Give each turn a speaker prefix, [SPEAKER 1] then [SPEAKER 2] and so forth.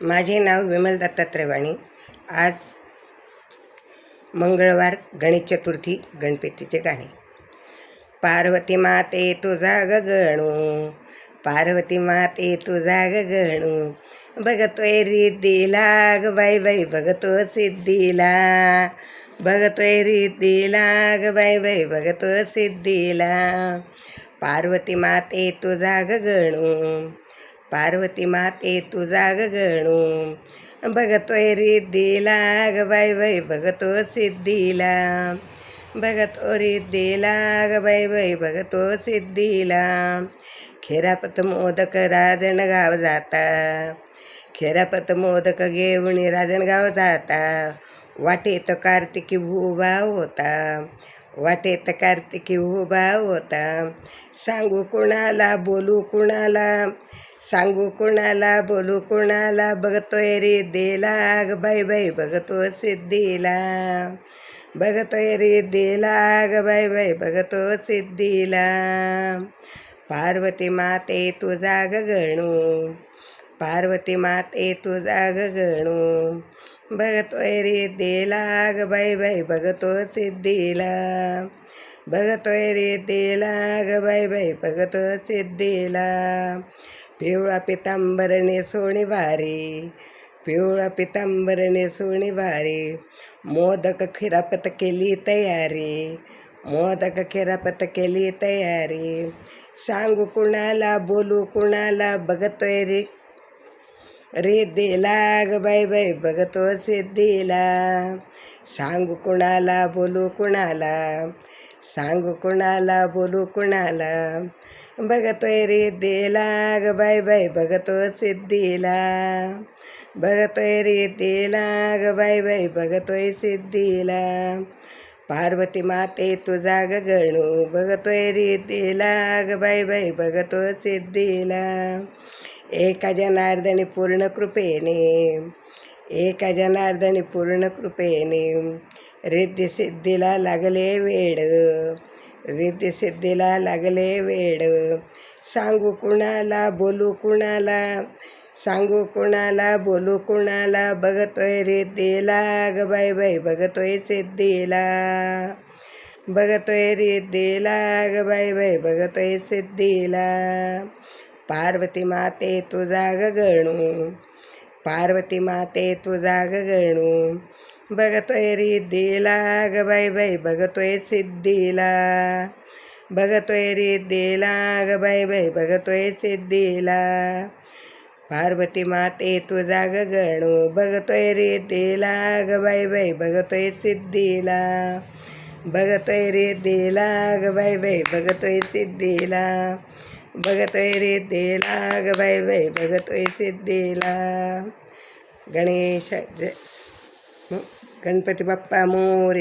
[SPEAKER 1] माझे नाव विमल दत्तात्रय वाणी. आज मंगळवार, गणेश चतुर्थी, गणपतीचे गाणे. पार्वती माते तुझा गगणू, पार्वती माते तुझा गगणू, बघतोय रिद्धीला ग बाई बाई, बघतो सिद्धीला, बघतोय रिद्धीला ग बाई बाई, बघतो सिद्धीला. पार्वती माते तुझा गगणू, पार्वती माते तुझा गगणू, बघतोय रिद्धीला ग बाई बाई, बघतो सिद्धीला, बघतो रिद्धीला ग बाई बाई, बघतो सिद्धीला. खेरापत मोदक राजणगाव जाता, खेरापत मोदक घेऊन राजणगाव जाता, वाटेत कार्तिकी उभा होता, वाटेत कार्तिकी उभा होता. सांगू कुणाला बोलू कुणाला, सांगू कुणाला बोलू कुणाला, बघतोय रिद्धीला ग बाई बाई, बघतो सिद्धीला, बघतोय रिद्धीला ग बाई बाई, बघतो सिद्धीला. पार्वती माते तुझा गगणू, पार्वती माते तुझा गगणू, बघतोय रिद्धीला ग बाई बाई, बघतो सिद्धीला, बघतोय रिद्धीला ग बाई बाई, बघतो सिद्धीला. पिवळा पितांबरने सोनी वारी, पिवळा पितांबरने सोनी वारी, मोदक खिरापत केली तयारी, मोदक खिरापत केली तयारी. सांगू कुणाला बोलू कुणाला, बघतोय रिद्धीला ग बाई बाई, बघतो सिद्धीला. सांगू कुणाला बोलू कुणाला, सांगू कुणाला बोलू कुणाला, बघतोय रिद्धीला ग बाई बाई, बघतो सिद्धीला, बघतोय रिद्धीला ग बाई बाई, बघतोय सिद्धीला. पार्वती माते तुझा गगणू, बघतोय रिद्धीला ग बाई बाई, बघतो सिद्धीला. एका जनार्दनी पूर्ण कृपेने, एका जनार्दनी पूर्ण कृपेने, रिद्धी सिद्धीला लागले वेड, रिद्धी सिद्धीला लागले वेड. सांगू कुणाला बोलू कुणाला, सांगू कुणाला बोलू कुणाला, बघतोय रिद्धीला ग बाई बाई, बघतोय सिद्धीला, बघतोय रिद्धीला ग बाई बाई, बघतोय सिद्धीला. पार्वती माते तुझा गगणू, पार्वती माते तुझा गगणू, बघतोय रिद्धीला ग बाई बाई, बघतोय सिद्धीला, बघतोय रिद्धीला ग बाई बाई, बघतोय सिद्धीला. पार्वती माते तुझा गगणू, बघतोय रिद्धीला ग बाई बाई, बघतोय सिद्धीला, बघतोय रिद्धीला ग बाई बाई, बघतोय सिद्धीला, बघतोय रिद्धीला ग बाई बाई, बघतोय सिद्धीला. गणेश गणपती बाप्पा मोरया.